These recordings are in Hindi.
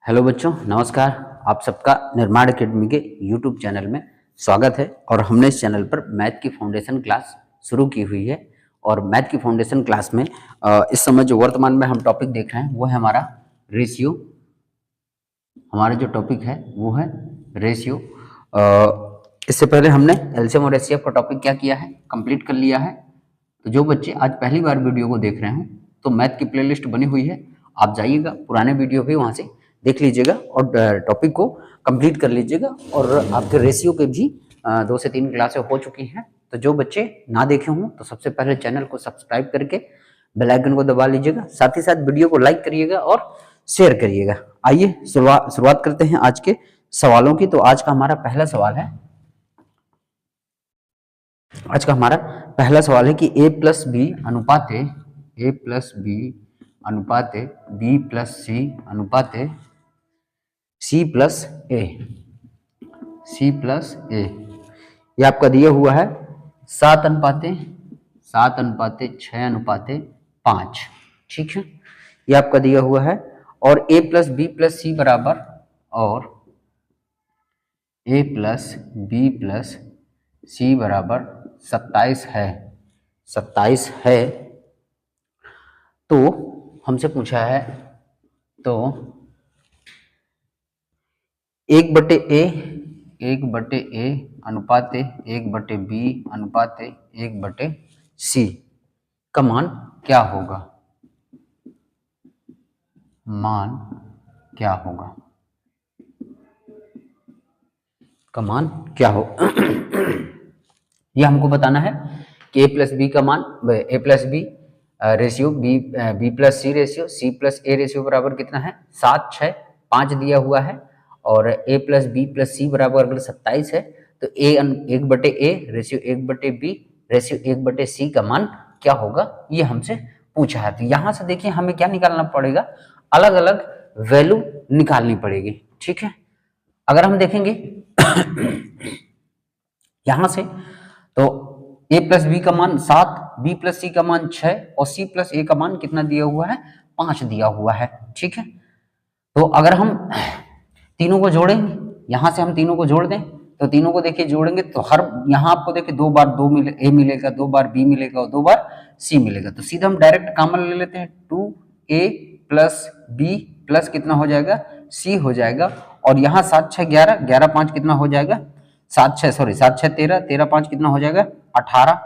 हेलो बच्चों, नमस्कार। आप सबका निर्माण एकेडमी के यूट्यूब चैनल में स्वागत है। और हमने इस चैनल पर मैथ की फाउंडेशन क्लास शुरू की हुई है। और मैथ की फाउंडेशन क्लास में इस समय जो वर्तमान में हम टॉपिक देख रहे हैं वो है हमारा रेशियो। हमारा जो टॉपिक है वो है रेशियो। इससे पहले हमने एलसीएम और एचसीएफ का टॉपिक क्या किया है, कंप्लीट कर लिया है। तो जो बच्चे आज पहली बार वीडियो को देख रहे हो तो मैथ की प्लेलिस्ट बनी हुई है, आप जाइएगा, पुराने वीडियो भी वहाँ से देख लीजिएगा और टॉपिक को कंप्लीट कर लीजिएगा। और आपके रेशियो के भी 2 से 3 क्लासें हो चुकी हैं। तो जो बच्चे ना देखे हों तो सबसे पहले चैनल को सब्सक्राइब करके बेल आइकन को दबा लीजिएगा, साथ ही साथ वीडियो को लाइक करिएगा और शेयर करिएगा। आइए शुरुआत करते हैं आज के सवालों की। तो आज का हमारा पहला सवाल है कि a प्लस बी अनुपात b प्लस सी अनुपात सी प्लस ए ये आपका दिया हुआ है 7:6:5। ठीक है, ये आपका दिया हुआ है। और a प्लस बी प्लस सी बराबर 27 है। तो हमसे पूछा है, तो 1/a अनुपात 1/b अनुपात 1/c का मान क्या होगा? यह हमको बताना है कि a plus B ratio B plus C ratio C plus A ratio बराबर कितना है? 7, 6, 5 दिया हुआ है। और a प्लस बी प्लस सी बराबर अगर 27 है तो a 1/a ratio 1/b ratio 1/c का मान क्या होगा, ये हमसे पूछा है। तो यहाँ से देखिए हमें क्या निकालना पड़ेगा, अलग अलग वैल्यू निकालनी पड़ेगी। ठीक है, अगर हम देखेंगे यहां से तो a प्लस बी का मान 7, b प्लस सी का मान 6 और c प्लस a का मान कितना दिया हुआ है? 5 दिया हुआ है। ठीक है, तो अगर हम तीनों को जोड़ेंगे, यहां से हम तीनों को जोड़ दें तो तीनों को देखिए जोड़ेंगे तो हर यहां आपको देखिए 2 बार a मिलेगा, 2 बार b मिलेगा और 2 बार c मिलेगा। तो सीधा हम डायरेक्ट कॉमन ले लेते हैं, 2a प्लस b प्लस कितना हो जाएगा? c हो जाएगा। और यहाँ 7, 6, 11, 11, 5 कितना हो जाएगा? 7, 6 13, 13, 5 कितना हो जाएगा? 18।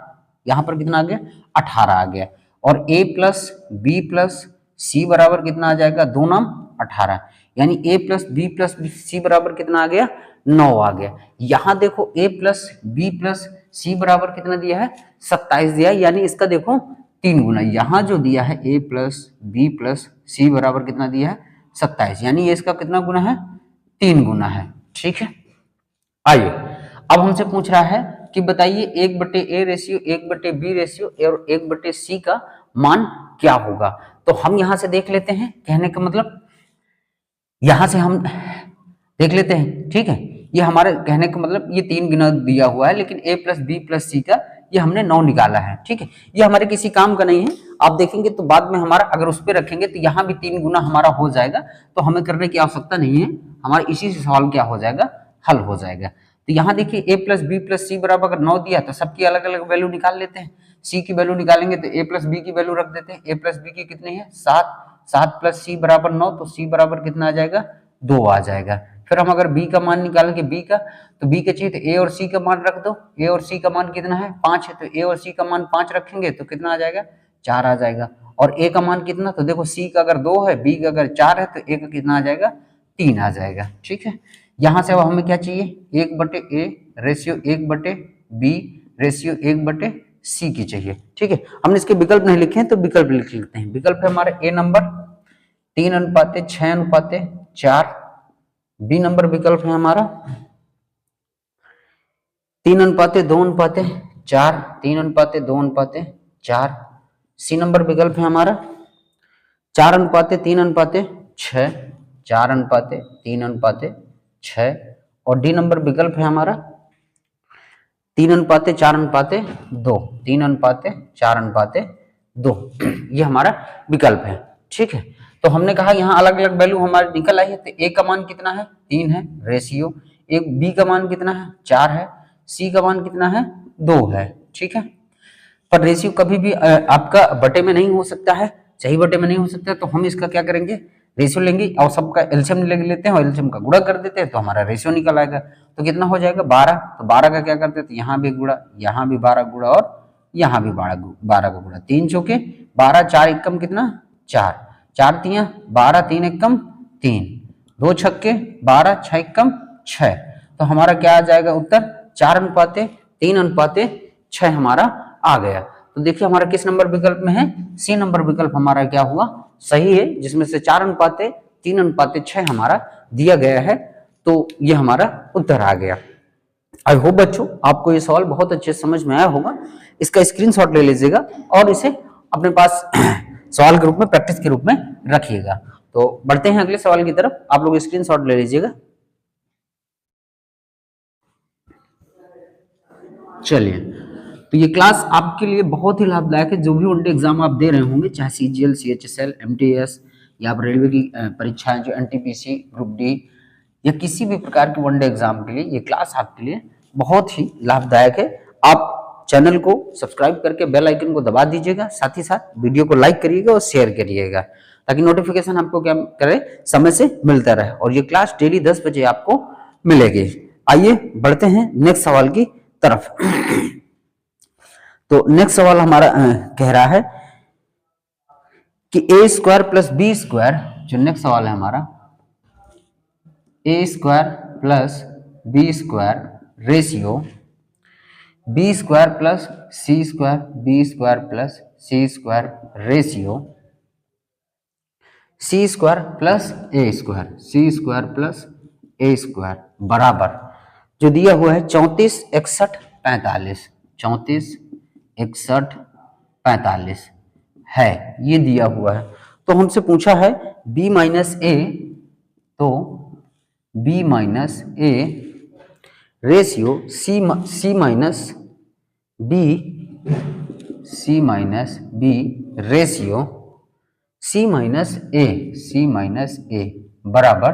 यहाँ पर कितना आ गया? 18 आ गया। और a प्लस बी प्लस सी बराबर कितना आ जाएगा? 2 नाम 18, यानी a प्लस बी प्लस सी बराबर कितना आ गया? 9 आ गया। यहाँ देखो a प्लस बी प्लस सी बराबर कितना दिया है? 27 दिया है, यानी इसका देखो 3 गुना। यहाँ जो दिया है a प्लस बी प्लस सी बराबर कितना दिया है? 27, यानी ये इसका कितना गुना है? 3 गुना है। ठीक है, आइए अब हमसे पूछ रहा है कि बताइए 1/a रेशियो 1/b रेशियो और 1/c का मान क्या होगा। तो हम यहां से देख लेते हैं, कहने का मतलब यहां से हम देख लेते हैं। ठीक है, ये हमारे कहने का मतलब ये 3 गुना दिया हुआ है, लेकिन a प्लस बी प्लस सी का ये हमने 9 निकाला है। ठीक है, ये हमारे किसी काम का नहीं है। आप देखेंगे तो बाद में हमारा अगर उस पर रखेंगे तो यहाँ भी 3 गुना हमारा हो जाएगा, तो हमें करने की आवश्यकता नहीं है, हमारा इसी से सवाल क्या हो जाएगा? हल हो जाएगा। तो यहाँ देखिए a प्लस बी प्लस सी बराबर अगर 9 दिया तो सबकी अलग अलग वैल्यू निकाल लेते हैं। c की वैल्यू निकालेंगे तो a प्लस बी की वैल्यू रख देते हैं। a प्लस बी की कितनी है? 7, 7 प्लस सी बराबर 9, तो c बराबर कितना आ जाएगा? 2 आ जाएगा। फिर हम अगर b का मान निकालेंगे b का, तो b के चाहिए तो a और c का मान रख दो। a और c का मान कितना है? 5 है, तो a और c का मान 5 रखेंगे तो कितना आ जाएगा? 4 आ जाएगा। और a का मान कितना? तो देखो c का अगर 2 है, b का अगर 4 है, तो a का कितना आ जाएगा? 3 आ जाएगा। ठीक है, यहां से अब हमें क्या चाहिए? 1/a ratio 1/b ratio 1/c की चाहिए। ठीक है, हमने इसके विकल्प नहीं लिखे हैं तो विकल्प लिख लेते हैं। विकल्प है हमारा a नंबर 3:6:4, बी नंबर विकल्प है हमारा 3:2:4, 3:2:4, सी नंबर विकल्प है हमारा 4:3:6, 4:3:6, और डी नंबर विकल्प है हमारा 3:4:2, 3:4:2, ये हमारा विकल्प है। ठीक है, तो हमने कहा यहाँ अलग अलग वैल्यू हमारे निकल आई है, तो ए का मान कितना है 3 है रेशियो, एक बी का मान कितना है 4 है, सी का मान कितना है 2 है, ठीक है। पर रेशियो कभी भी आपका बटे में नहीं हो सकता है, सही बटे में नहीं हो सकता है, तो हम इसका क्या करेंगे रेशियो लेंगे और सबका एलसीएम ले लेते हैं और एलसीएम का गुणा कर देते हैं, तो हमारा रेशियो निकल आएगा। तो कितना हो जाएगा 12, तो 12 का क्या करते हैं, तो यहाँ भी गुणा, यहाँ भी 12 गुणा और यहाँ भी 12 का गुणा, 3 चौके 12, 4 एकम कितना 4, 4 तियां 12, 3 एकम 3, 2 छक्के 12, 6 एकम 6, तो हमारा क्या आ जाएगा उत्तर 4:3:6 हमारा आ गया। तो देखिए हमारा किस नंबर विकल्प में है, सी नंबर विकल्प हमारा क्या हुआ सही है, जिसमें से 4:3:6 हमारा दिया गया है, तो ये हमारा उत्तर आ गया। आई होप बच्चों आपको ये सवाल बहुत अच्छे समझ में आया होगा, इसका स्क्रीनशॉट ले लीजिएगा और इसे अपने पास सवाल के रूप में प्रैक्टिस के रूप में रखिएगा। तो बढ़ते हैं अगले सवाल की तरफ, आप लोग स्क्रीनशॉट ले लीजिएगा। चलिए, तो ये क्लास आपके लिए बहुत ही लाभदायक है, जो भी वनडे एग्जाम आप दे रहे होंगे, चाहे सीजीएल, सीएचएसएल, एमटीएस या रेलवे की परीक्षाएं जो एनटीपीसी, ग्रुप डी या किसी भी प्रकार के वनडे एग्जाम के लिए ये क्लास आपके लिए बहुत ही लाभदायक है। आप चैनल को सब्सक्राइब करके बेल आइकन को दबा दीजिएगा, साथ ही साथ वीडियो को लाइक करिएगा और शेयर करिएगा, ताकि नोटिफिकेशन आपको क्या करे समय से मिलता रहे, और ये क्लास डेली 10 बजे आपको मिलेगी। आइए बढ़ते हैं नेक्स्ट सवाल की तरफ। तो नेक्स्ट सवाल हमारा कह रहा है कि A square plus B square, जो नेक्स्ट सवाल है हमारा, A square plus B square ratio B square plus C square, B square plus C square ratio C square plus A square, C square plus A square बराबर जो दिया हुआ है 34, 61, 45, 34, 61, 45 है, ये दिया हुआ है। तो हमसे पूछा है b माइनस ए, तो b minus A ratio C minus B ratio C minus A बराबर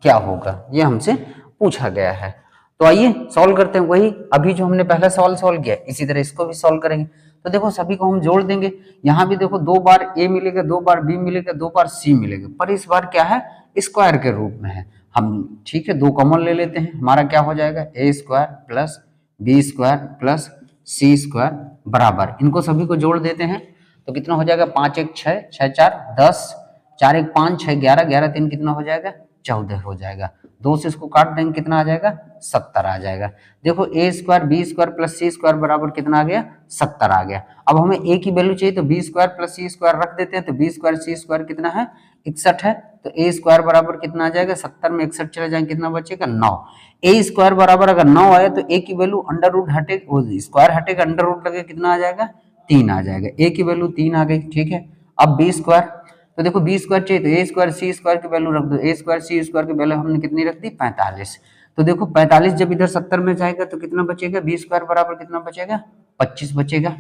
क्या होगा, ये हमसे पूछा गया है। तो आइए सॉल्व करते हैं, वही अभी जो हमने पहला सवाल सॉल्व किया इसी तरह इसको भी सॉल्व करेंगे। तो देखो सभी को हम जोड़ देंगे, यहाँ भी देखो 2 बार ए मिलेगा, 2 बार बी मिलेगा, 2 बार सी मिलेगा, पर इस बार क्या है स्क्वायर के रूप में है हम, ठीक है। 2 कॉमन ले लेते हैं, हमारा क्या हो जाएगा A square plus B square plus C square बराबर, इनको सभी को जोड़ देते हैं तो कितना हो जाएगा 5 1 6, 6 4 10, 4 1 5, 6 11, 11 3 कितना हो जाएगा 14 हो जाएगा, 2 से इसको काट देंगे कितना आ जाएगा 70 आ जाएगा। देखो ए square B square plus C square बराबर कितना आ गया 70 आ गया। अब हमें ए की वैल्यू चाहिए तो B square plus C square रख देते हैं, तो बी स्क्वायर सी स्क्वायर कितना है 61 है, तो ए स्क्वायर बराबर कितना आ जाएगा 70 में 61 चले जाएंगे कितना बचेगा 9। ए स्क्वायर बराबर अगर 9 आया तो ए की वैल्यू अंडर रूट हटे स्क्वायर हटेगा, अंडर रूट लगे कितना आ जाएगा 3 आ जाएगा, ए की वैल्यू 3 आ गई, ठीक है। अब बी स्क्वायर, तो देखो बी स्क्वायर चाहिए तो ए स्क्वायर सी स्क्वायर की वैल्यू रख दो, ए स्क्वायर सी स्क्वायर की वैल्यू हमने कितनी रख दी 45, तो देखो 45 जब इधर 70 में जाएगा तो कितना बचेगा बी स्क्वायर बराबर कितना बचेगा 25 बचेगा,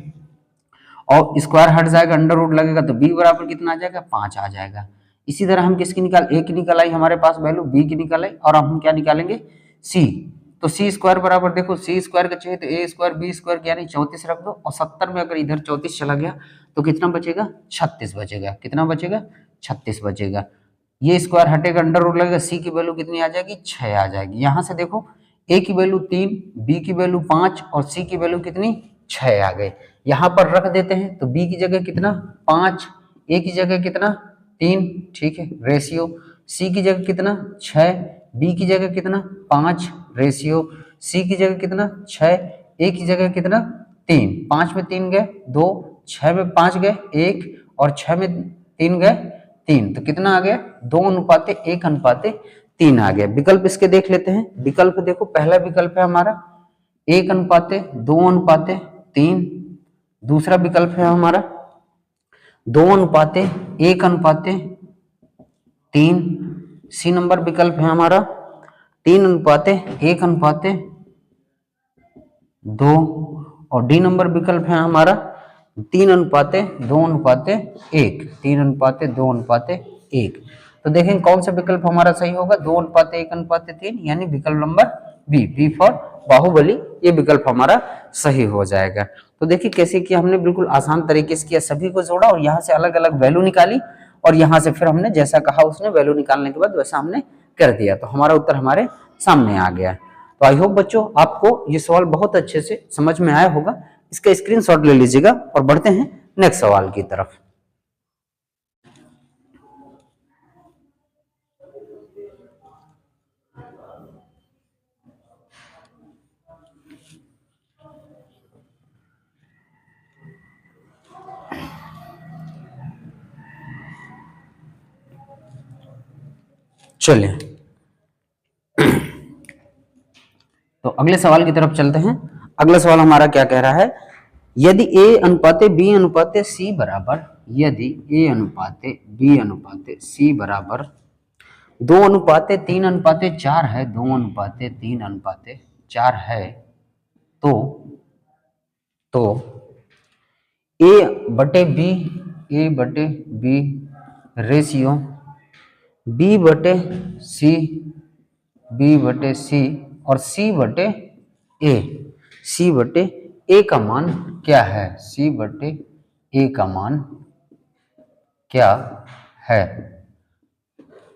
और स्क्वायर हट जाएगा अंडर रूट लगेगा तो बी बराबर कितना आ जाएगा 5 आ जाएगा। इसी तरह हम किसकी ए की निकल आई हमारे पास वैल्यू, बी की निकल आई, और हम क्या निकालेंगे सी, तो सी स्क्वायर बराबर देखो सी स्क्वायर का चाहिए तो ए स्क्वायर बी स्क्वायर यानी 34 रख दो, और 70 में अगर इधर 34 चला गया तो कितना बचेगा 36 बचेगा, कितना बचेगा 36 बचेगा। ये स्क्वायर हटेगा अंडर रूट लगेगा, सी की वैल्यू कितनी आ जाएगी 6 आ जाएगी। यहाँ से देखो ए की वैल्यू 3, बी की वैल्यू 5 और सी की वैल्यू कितनी 6 आ गए, यहाँ पर रख देते हैं तो बी की जगह कितना 5, ए की जगह कितना 3, ठीक है रेशियो, सी की जगह कितना 6, बी की जगह कितना 5 रेशियो, सी की जगह कितना 6, ए की जगह कितना 3, 5 में 3 गए 2, 6 में 5 गए 1 और 6 में 3 गए 3, तो कितना आ गया 2:1:3 आ गया। विकल्प इसके देख लेते हैं, विकल्प देखो पहला विकल्प है हमारा 1:2:3, दूसरा विकल्प है हमारा 2:1:3, सी नंबर विकल्प है हमारा 3:1:2 और डी नंबर विकल्प है हमारा 3:2:1, 3:2:1 1। तो देखें कौन सा विकल्प हमारा सही होगा, 2:1:3, यानी विकल्प नंबर बी फॉर बाहुबली, ये विकल्प हमारा सही हो जाएगा। तो देखिए कैसे किया हमने, बिल्कुल आसान तरीके से किया, सभी को जोड़ा और यहाँ से अलग अलग वैल्यू निकाली और यहाँ से फिर हमने जैसा कहा उसने वैल्यू निकालने के बाद वैसा हमने कर दिया, तो हमारा उत्तर हमारे सामने आ गया। तो आई होप बच्चों आपको ये सवाल बहुत अच्छे से समझ में आया होगा। इसका स्क्रीनशॉट ले लीजिएगा और बढ़ते हैं नेक्स्ट सवाल की तरफ। चलिए तो अगले सवाल की तरफ चलते हैं। अगला सवाल हमारा क्या कह रहा है, यदि ए अनुपाते बी अनुपाते सी बराबर, यदि ए अनुपाते बी अनुपाते सी बराबर 2:3:4 है, 2:3:4 है, तो ए बटे बी रेशियो बी बटे सी और सी बटे ए का मान क्या है, सी बटे ए का मान क्या है।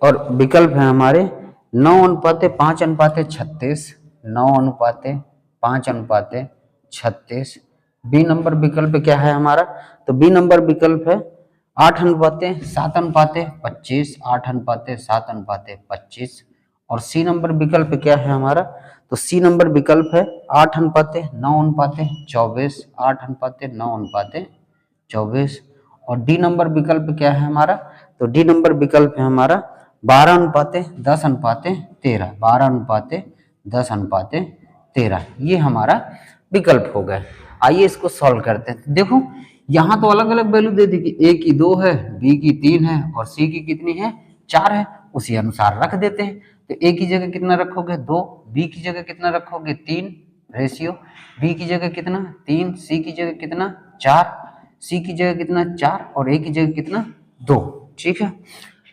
और विकल्प है हमारे 9:5:36, 9:5:36। बी नंबर विकल्प क्या है हमारा, तो बी नंबर विकल्प है 8:7:25, 8:7:25। और सी नंबर विकल्प क्या है हमारा, तो सी नंबर विकल्प है 8:9:24, 8:9:24। और डी नंबर विकल्प क्या है हमारा, तो डी नंबर विकल्प है हमारा 12:10:13, 12:10:13। ये हमारा विकल्प हो गया। आइए इसको सॉल्व करते हैं। देखो यहाँ तो अलग अलग वैल्यू दे दी कि ए की 2 है, बी की 3 है और सी की कितनी है, 4 है, उसी अनुसार रख देते हैं। तो ए की जगह कितना रखोगे 2, बी की जगह कितना रखोगे 3 रेशियो, बी की जगह कितना 3, सी की जगह कितना 4, सी की जगह कितना 4 और ए की जगह कितना 2। ठीक है,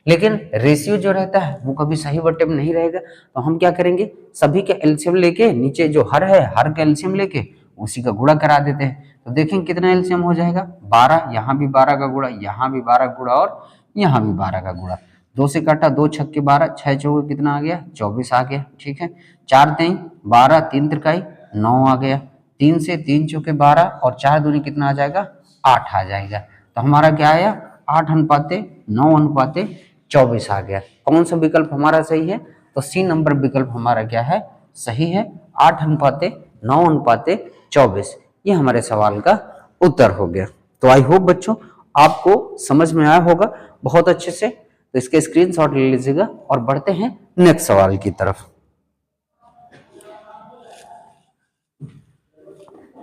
लेकिन रेशियो जो रहता है वो कभी सही बटे में नहीं रहेगा, तो हम क्या करेंगे, सभी का एलसीएम लेके नीचे जो हर है हर का एलसीएम लेके उसी का गुणा करा देते हैं। तो देखेंगे कितना एलसीएम हो जाएगा 12, यहाँ भी 12 का गुणा, यहाँ भी 12 का गुणा और यहाँ भी 12 का गुणा। 2 से काटा 2 छक्के 12, 6 चौके कितना आ गया 24 आ गया। ठीक है, 4 3 12, 3 त्रिकाई 9 आ गया, 3 से 3 चौके 12 और 4 दूनी कितना आ जाएगा 8 आ जाएगा। तो हमारा क्या आया 8:9:24 आ गया। कौन सा विकल्प हमारा सही है, तो सी नंबर विकल्प हमारा क्या है, सही है, 8:9:24। ये हमारे सवाल का उत्तर हो गया। तो आई होप बच्चों आपको समझ में आया होगा बहुत अच्छे से। तो इसके स्क्रीनशॉट ले लीजिएगा और बढ़ते हैं नेक्स्ट सवाल की तरफ।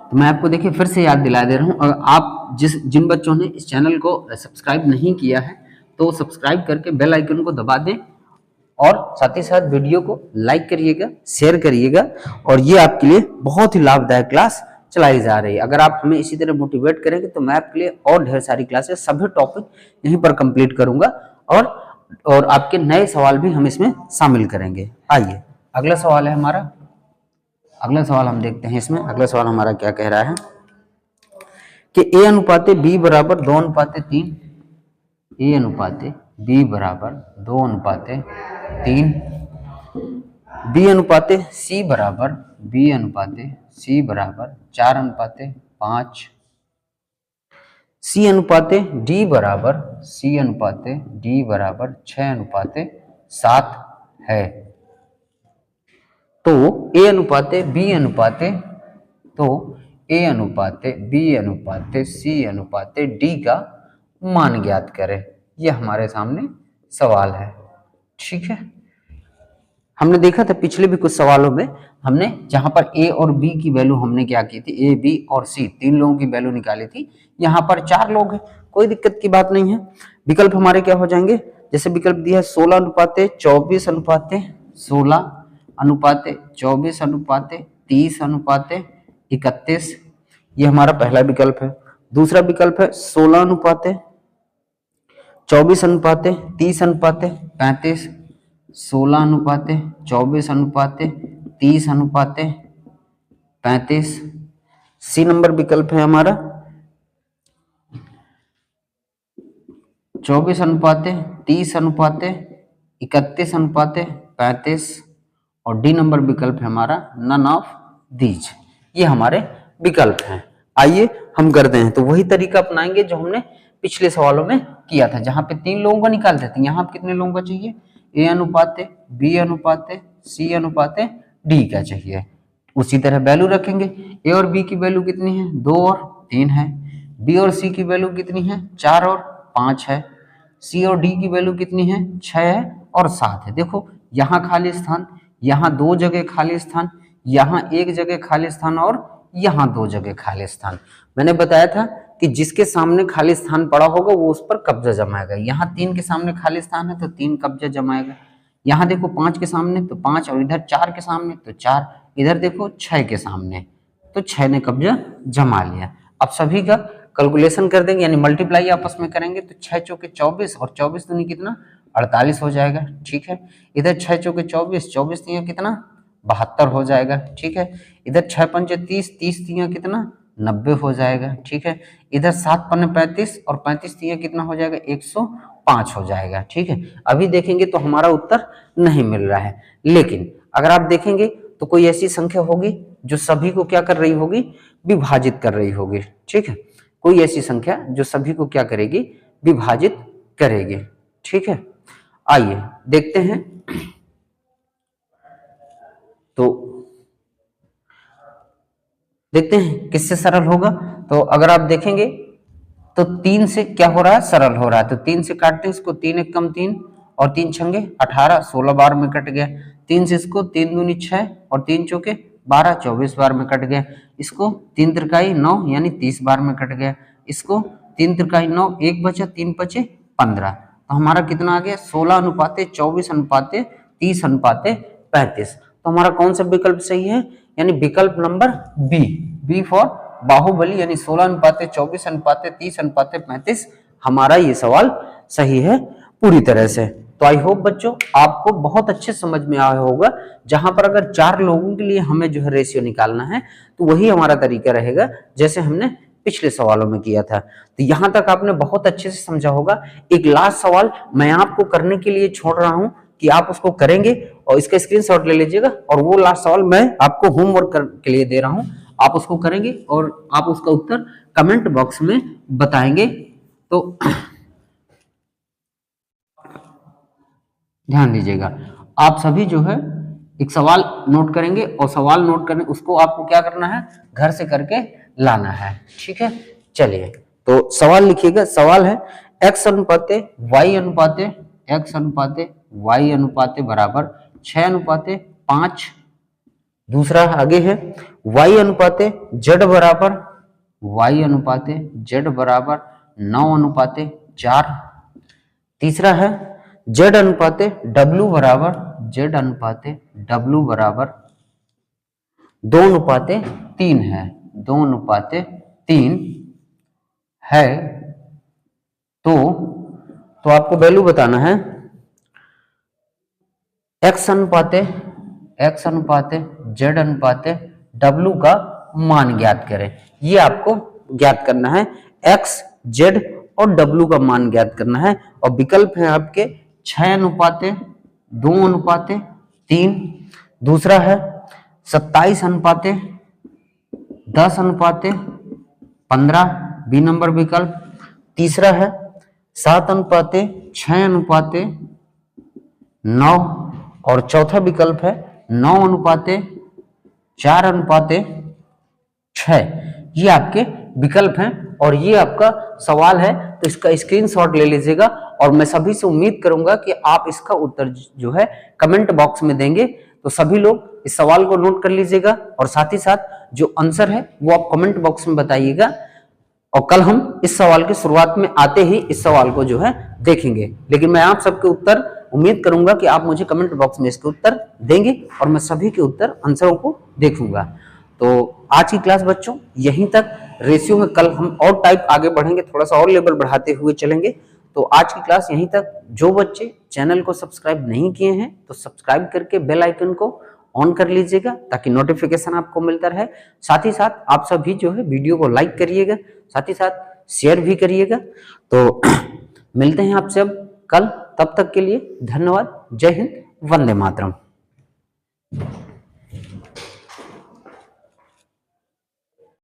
तो मैं आपको देखिए फिर से याद दिला दे रहा हूं, अगर आप जिन बच्चों ने इस चैनल को सब्सक्राइब नहीं किया है तो सब्सक्राइब करके बेल आइकन को दबा दें और साथ ही साथ वीडियो को लाइक करिएगा, शेयर करिएगा। और ये आपके लिए बहुत ही लाभदायक क्लास चलाई जा रही है। अगर आप हमें इसी तरह मोटिवेट करेंगे तो मैं आपके लिए और ढेर सारी क्लासेस, सभी टॉपिक यहीं पर कंप्लीट करूंगा और आपके नए सवाल भी हम इसमें शामिल करेंगे। आइए अगला सवाल है हमारा, अगला सवाल हम देखते हैं। इसमें अगला सवाल हमारा क्या कह रहा है कि ए अनुपाते बी बराबर 2:3, ए अनुपाते बी बराबर 2:3, बी अनुपाते सी बराबर 4:5, सी अनुपाते डी बराबर 6:7 है। तो ए अनुपाते बी अनुपाते सी अनुपाते डी का मान ज्ञात करें। यह हमारे सामने सवाल है। ठीक है, हमने देखा था पिछले भी कुछ सवालों में, हमने जहां पर ए और बी की वैल्यू हमने क्या की थी, ए बी और सी 3 लोगों की वैल्यू निकाली थी। यहाँ पर 4 लोग हैं, कोई दिक्कत की बात नहीं है। विकल्प हमारे क्या हो जाएंगे, जैसे विकल्प दिया है 16:24:30:30:31, ये हमारा पहला विकल्प है। दूसरा विकल्प है 16:24:30 24 अनुपाते 30 अनुपाते 35, 16 अनुपाते 24 अनुपाते 30 अनुपाते 35। सी नंबर विकल्प है हमारा 24 अनुपाते 30 अनुपाते 31 अनुपाते 35। और डी नंबर विकल्प है हमारा नन ऑफ दीज। ये हमारे विकल्प हैं। आइए हम करते हैं, तो वही तरीका अपनाएंगे जो हमने पिछले सवालों में किया था, जहां पे 3 लोगों का निकालते थे। यहाँ पे कितने लोगों का चाहिए? ए अनुपाते बी अनुपाते सी अनुपाते डी का चाहिए। उसी तरह वैल्यू रखेंगे। ए और बी की वैल्यू कितनी है? 2 और 3 है। बी और सी की वैल्यू कितनी है? 4 और 5 है। सी और डी की वैल्यू कितनी है? 6 है और 7 है। देखो यहाँ खाली स्थान, यहाँ 2 जगह खाली स्थान, यहाँ 1 जगह खाली स्थान और यहाँ 2 जगह खाली स्थान। मैंने बताया था कि जिसके सामने खाली स्थान पड़ा होगा वो उस पर कब्जा जमाएगा। यहाँ 3 के सामने खाली स्थान है तो 3 कब्जा जमाएगा। यहाँ देखो 5 के सामने तो 5, और इधर 4 के सामने तो 4, इधर देखो 6 के सामने तो 6 ने कब्जा जमा लिया। अब सभी का कैलकुलेशन कर देंगे, यानी मल्टीप्लाई आपस में करेंगे तो 6 चौके 24 और 24 दूनी कितना? 48 हो जाएगा। ठीक है, इधर 6 चौके 24, 24 तीन कितना? 72 हो जाएगा। ठीक है, इधर 6 पंचे 30, 30 तीन कितना? 90 हो जाएगा। ठीक है, इधर 7 पन्ने 35 और 35 तीन कितना हो जाएगा? 105 हो जाएगा। ठीक है, अभी देखेंगे तो हमारा उत्तर नहीं मिल रहा है, लेकिन अगर आप देखेंगे तो कोई ऐसी संख्या होगी जो सभी को क्या कर रही होगी? विभाजित कर रही होगी। ठीक है, कोई ऐसी संख्या जो सभी को क्या करेगी? विभाजित करेगी। ठीक है, आइए देखते हैं। तो देखते हैं किससे सरल होगा। तो अगर आप देखेंगे तो 3 से क्या हो रहा है? सरल हो रहा है। तो 3 से काटते हैं इसको, 3 एक कम 3 और 3 छंगे 18, 16 बार में कट गया। 3 से इसको 3 दूनी 6 और 3 चौके 12, 24 बार में कट गया। इसको 3 तिरकाई 9 यानी 30 बार में कट गया। इसको 3 तिरकाई 9, 1 बचा, 3 बचे 15। तो हमारा कितना आ गया? 16 अनुपाते 24 अनुपाते 30 अनुपाते 35। तो हमारा कौन सा विकल्प सही है? यानी विकल्प number B, B for Baahubali, यानी 16 अनुपाते 24 अनुपाते 30 अनुपाते 35 हमारा ये सवाल सही है पूरी तरह से। तो आई होप बच्चों आपको बहुत अच्छे समझ में आया होगा। जहां पर अगर 4 लोगों के लिए हमें जो है रेशियो निकालना है तो वही हमारा तरीका रहेगा जैसे हमने पिछले सवालों में किया था। तो यहां तक आपने बहुत अच्छे से समझा होगा। एक लास्ट सवाल मैं आपको करने के लिए छोड़ रहा हूं कि आप उसको करेंगे और इसका स्क्रीनशॉट ले लीजिएगा, और वो लास्ट सवाल मैं आपको होमवर्क के लिए दे रहा हूं। आप उसको करेंगे और आप उसका उत्तर कमेंट बॉक्स में बताएंगे। तो ध्यान दीजिएगा, आप सभी जो है एक सवाल नोट करेंगे और सवाल नोट करने उसको आपको क्या करना है? घर से करके लाना है। ठीक है, चलिए तो सवाल लिखिएगा। सवाल है x अनुपाते y अनुपाते x अनुपाते y अनुपाते बराबर 6 अनुपाते 5। दूसरा आगे है y अनुपाते z बराबर y अनुपाते z बराबर 9 अनुपाते 4। तीसरा है z अनुपाते w बराबर z अनुपाते w बराबर 2 अनुपाते 3 है, 2 अनुपाते 3 है। तो आपको वैल्यू बताना है x अनुपाते z अनुपाते w का मान ज्ञात करें। ये आपको ज्ञात करना है, x z और w का मान ज्ञात करना है। और विकल्प है आपके 6 अनुपाते 2 अनुपाते 3। दूसरा है 27 अनुपाते 10 अनुपाते 15, बी नंबर विकल्प। तीसरा है 7 अनुपाते 6 अनुपाते 9, और चौथा विकल्प है 9 अनुपाते 4 अनुपाते 6। ये आपके विकल्प हैं और ये आपका सवाल है। तो इसका स्क्रीनशॉट ले लीजिएगा और मैं सभी से उम्मीद करूंगा कि आप इसका उत्तर जो है कमेंट बॉक्स में देंगे। तो सभी लोग इस सवाल को नोट कर लीजिएगा और साथ ही साथ जो आंसर है वो आप कमेंट बॉक्स में बताइएगा। और कल हम इस सवाल की शुरुआत में आते ही इस सवाल को जो है देखेंगे, लेकिन मैं आप सबके उत्तर उम्मीद करूंगा कि आप मुझे कमेंट बॉक्स में इसके उत्तर देंगे और मैं सभी के उत्तर आंसरों को देखूंगा। तो आज की क्लास बच्चों यहीं तक। रेशियो में कल हम और टाइप आगे बढ़ेंगे, थोड़ा सा और लेवल बढ़ाते हुए चलेंगे। तो आज की क्लास यहीं तक। जो बच्चे चैनल को सब्सक्राइब नहीं किए हैं तो सब्सक्राइब करके बेल आइकन को ऑन कर लीजिएगा ताकि नोटिफिकेशन आपको मिलता रहे। साथ ही साथ आप सभी जो है वीडियो को लाइक करिएगा, साथ ही साथ शेयर भी करिएगा। तो मिलते हैं आपसे अब कल, तब तक के लिए धन्यवाद। जय हिंद, वंदे मातरम।